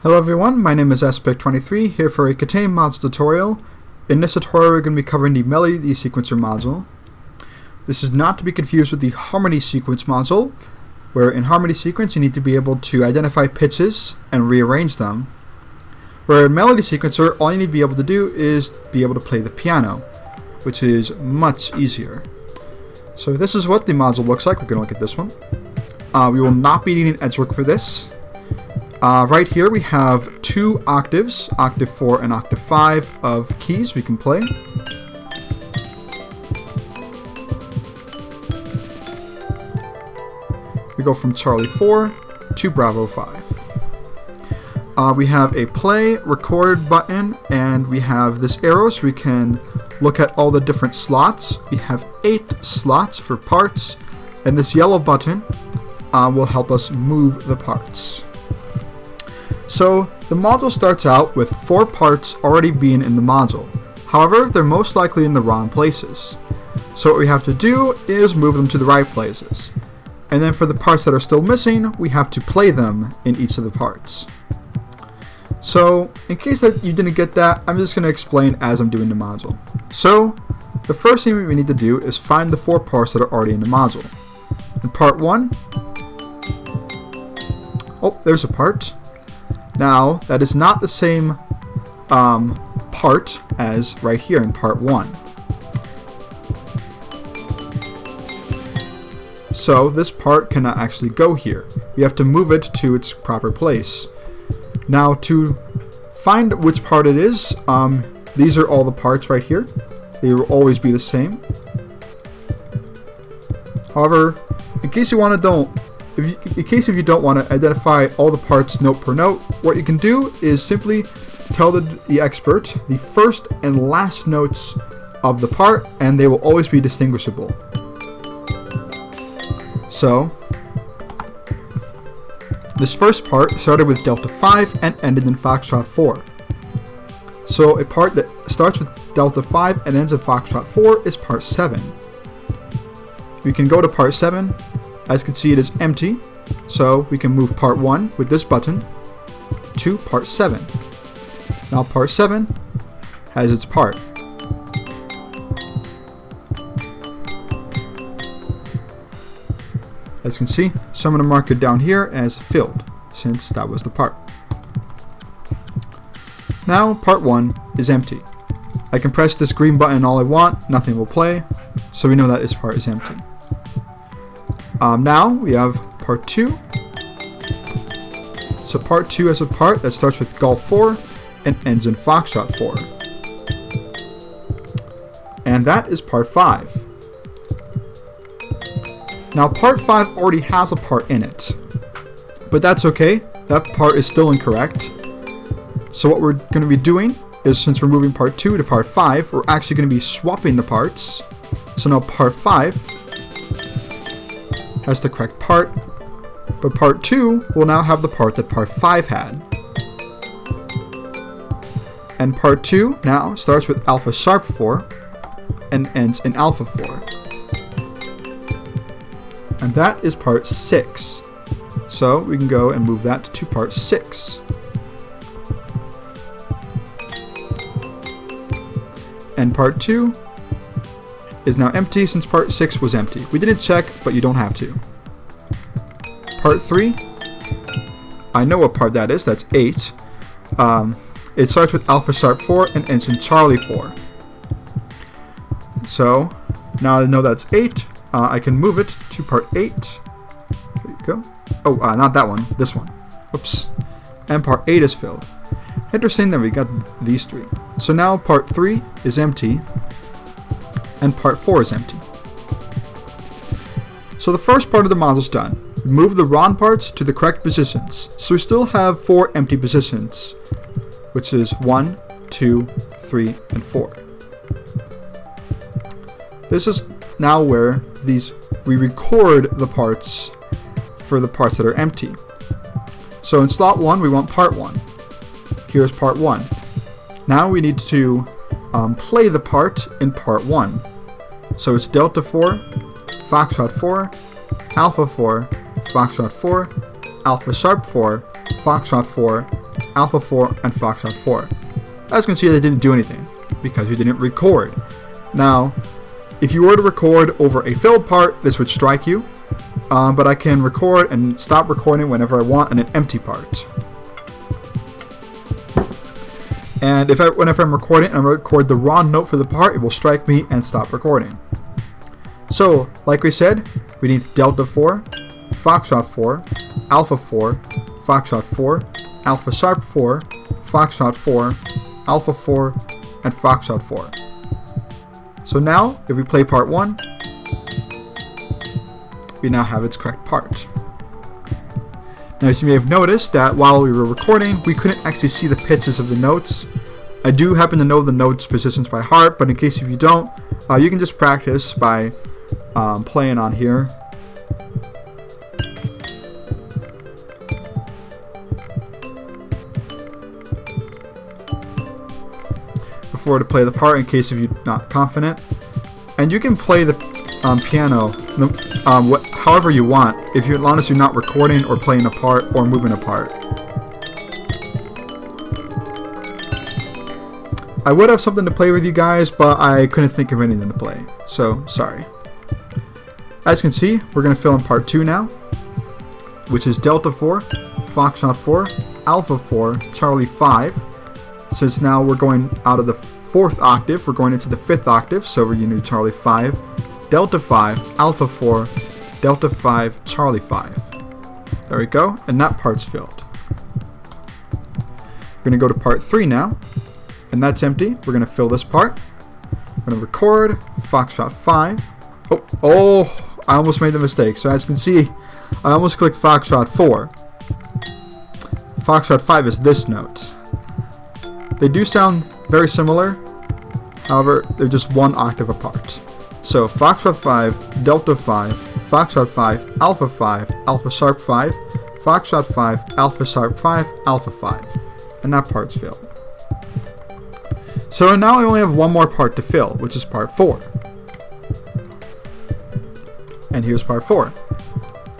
Hello everyone, my name is Espik23, here for a KTaNE mods tutorial. In this tutorial we're going to be covering the melody sequencer module. This is not to be confused with the harmony sequence module, where in harmony sequence you need to be able to identify pitches and rearrange them. Where in melody sequencer, all you need to be able to do is be able to play the piano, which is much easier. So this is what the module looks like. We're going to look at this one. We will not be needing edgework for this. Right here we have two octaves, octave 4 and octave 5 of keys we can play. We go from Charlie 4 to Bravo 5. We have a play, record button, and we have this arrow so we can look at all the different slots. We have 8 slots for parts, and this yellow button will help us move the parts. So the module starts out with 4 parts already being in the module. However, they're most likely in the wrong places. So what we have to do is move them to the right places. And then for the parts that are still missing, we have to play them in each of the parts. So in case that you didn't get that, I'm just going to explain as I'm doing the module. So the first thing we need to do is find the 4 parts that are already in the module. In part 1, oh, there's a part. Now, that is not the same part as right here in part 1. So this part cannot actually go here. We have to move it to its proper place. Now, to find which part it is, these are all the parts right here. They will always be the same. However, in case you if you don't want to identify all the parts note per note, what you can do is simply tell the expert the first and last notes of the part, and they will always be distinguishable. So this first part started with Delta 5 and ended in Foxtrot 4. So a part that starts with Delta 5 and ends in Foxtrot 4 is part 7. We can go to part 7. As you can see, it is empty, so we can move part 1 with this button to part 7. Now part 7 has its part. As you can see, so I'm going to mark it down here as filled, since that was the part. Now part 1 is empty. I can press this green button all I want, nothing will play, so we know that this part is empty. Now we have part 2. So part 2 has a part that starts with Golf 4 and ends in Foxtrot 4. And that is part 5. Now part 5 already has a part in it, but that's okay. That part is still incorrect. So what we're going to be doing is, since we're moving part 2 to part 5, we're actually going to be swapping the parts. So now part 5 has the correct part, but part 2 will now have the part that part 5 had. And part 2 now starts with alpha sharp 4 and ends in alpha 4. And that is part 6. So we can go and move that to part 6. And part 2 is now empty since part 6 was empty. We didn't check, but you don't have to. Part 3, I know what part that is, that's 8. It starts with alpha sharp 4 and ends in Charlie 4. So now I know that's 8, I can move it to part 8. There you go. Oh, not that one, this one. Oops. And part 8 is filled. Interesting that we got these 3. So now part 3 is empty, and part 4 is empty. So the first part of the module is done. Move the wrong parts to the correct positions. So we still have 4 empty positions, which is 1, 2, 3, and 4. This is now where we record the parts for the parts that are empty. So in slot 1 we want part 1. Here's part 1. Now we need to play the part in part 1. So it's Delta 4, Foxtrot 4, Alpha 4, Foxtrot 4, Alpha Sharp 4, Foxtrot 4, Alpha 4, and Foxtrot 4. As you can see, they didn't do anything because we didn't record. Now, if you were to record over a filled part, this would strike you. But I can record and stop recording whenever I want on an empty part. And whenever I'm recording and I record the wrong note for the part, it will strike me and stop recording. So, like we said, we need Delta 4, Foxtrot 4, Alpha 4, Foxtrot 4, Alpha Sharp 4, Foxtrot 4, Alpha 4, and Foxtrot 4. So now, if we play part 1, we now have its correct part. Now, as you may have noticed that while we were recording, we couldn't actually see the pitches of the notes. I do happen to know the notes positions by heart, but in case if you don't, you can just practice by playing on here. Before to play the part in case if you're not confident. And you can play the piano however you want, as long as you're not recording or playing a part or moving a part. I would have something to play with you guys, but I couldn't think of anything to play, so sorry. As you can see, we're going to fill in part 2 now, which is Delta 4, Foxtrot 4, Alpha 4, Charlie 5. Since now we're going out of the 4th octave, we're going into the 5th octave, so we're going to do Charlie 5, Delta 5, Alpha 4, Delta 5, Charlie 5. There we go, and that part's filled. We're going to go to part 3 now, and that's empty. We're going to fill this part. We're going to record Foxtrot 5. Oh, I almost made the mistake. So as you can see, I almost clicked Foxtrot 4. Foxtrot 5 is this note. They do sound very similar, however, they're just 1 octave apart. So Foxtrot 5, Delta 5, Foxtrot 5, Alpha 5, Alpha Sharp 5, Foxtrot 5, Alpha Sharp 5, Alpha 5. And that part's filled. So now I only have one more part to fill, which is part 4. And here's part 4,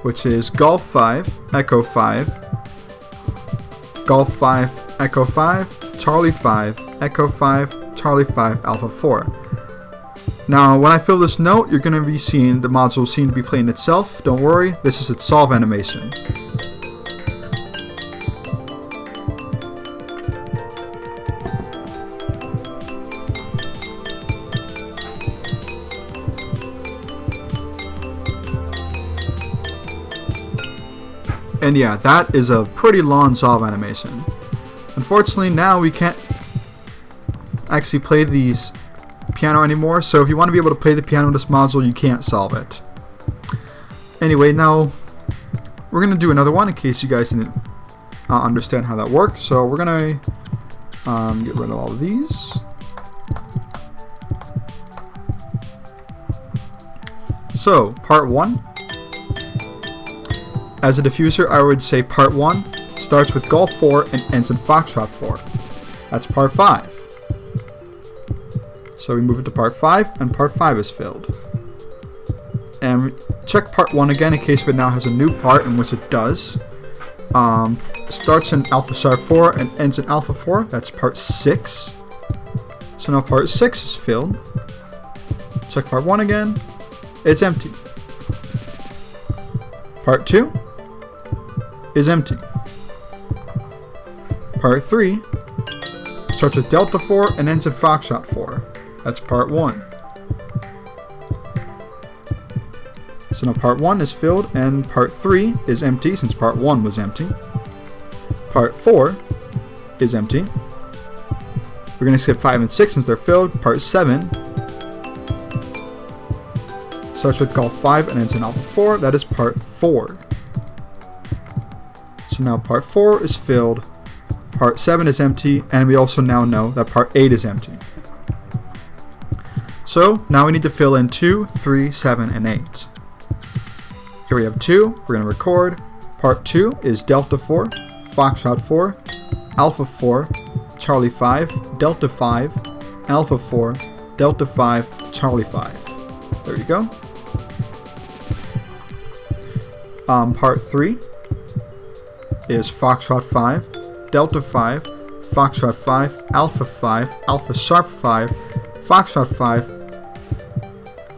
which is Golf 5, Echo 5, Golf 5, Echo 5, Charlie 5, Echo 5, Charlie 5, Alpha 4. Now, when I fill this note, you're going to be seeing the module seem to be playing itself. Don't worry, this is its solve animation. And yeah, that is a pretty long solve animation. Unfortunately, now we can't actually play these piano anymore, so if you want to be able to play the piano in this module, you can't solve it. Anyway, now we're going to do another one in case you guys didn't understand how that works. So we're going to get rid of all of these. So, part 1. As a diffuser, I would say part 1 starts with Golf 4 and ends in Foxtrot 4. That's part 5. So we move it to part 5, and part 5 is filled. And check part 1 again in case if it now has a new part, in which it does. Starts in Alpha Sharp 4 and ends in Alpha 4. That's part 6. So now part 6 is filled. Check part 1 again. It's empty. Part 2 is empty. Part 3 starts with Delta 4 and ends in Foxtrot 4. That's part 1. So now part 1 is filled and part 3 is empty since part 1 was empty. Part 4 is empty. We're going to skip 5 and 6 since they're filled. Part 7 starts with Golf 5 and ends in Alpha 4. That is part 4. So now part 4 is filled, part 7 is empty, and we also now know that part 8 is empty. So now we need to fill in 2, 3, 7, and 8. Here we have 2, we're going to record. Part 2 is Delta 4, Foxtrot 4, Alpha 4, Charlie 5, Delta 5, Alpha 4, Delta 5, Charlie 5. There you go. Part 3 is Foxtrot 5, Delta 5, Foxtrot 5, Alpha 5, Alpha Sharp 5, Foxtrot 5,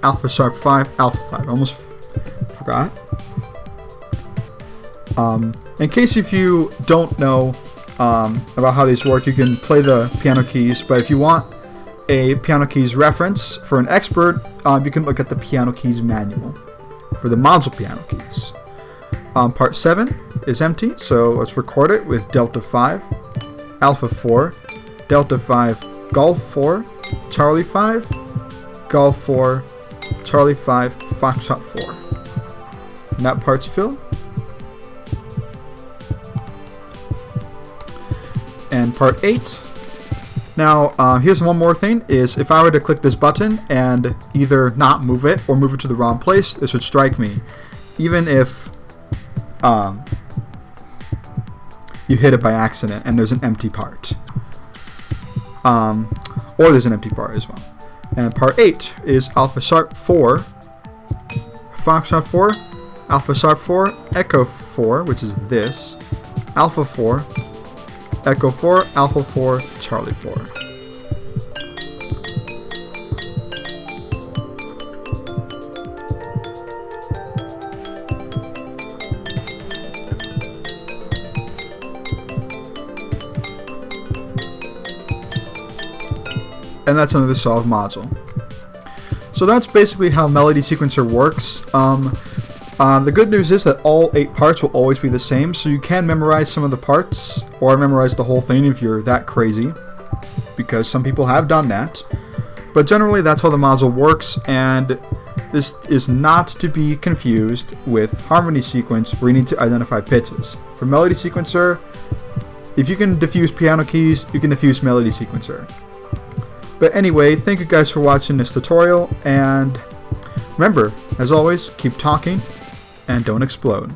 Alpha Sharp 5, Alpha 5. Almost forgot. In case if you don't know about how these work, you can play the piano keys, but if you want a piano keys reference for an expert, you can look at the piano keys manual for the module piano keys. Part 7 is empty, so let's record it with Delta 5, Alpha 4, Delta 5, Golf 4, Charlie 5, Golf 4, Charlie 5, Foxtrot 4. And that part's filled. And part 8. Now, here's one more thing, is if I were to click this button and either not move it or move it to the wrong place, this would strike me. Even if you hit it by accident and there's an empty part. Or there's an empty part as well. And part 8 is Alpha Sharp 4, Foxtrot 4, Alpha Sharp 4, Echo 4, which is this, Alpha 4, Echo 4, Alpha 4, Charlie 4. And that's another solved module. So that's basically how Melody Sequencer works. The good news is that all 8 parts will always be the same, so you can memorize some of the parts, or memorize the whole thing if you're that crazy, because some people have done that. But generally that's how the module works, and this is not to be confused with Harmony Sequence, where you need to identify pitches. For Melody Sequencer, if you can diffuse piano keys, you can diffuse Melody Sequencer. But anyway, thank you guys for watching this tutorial, and remember, as always, keep talking and don't explode.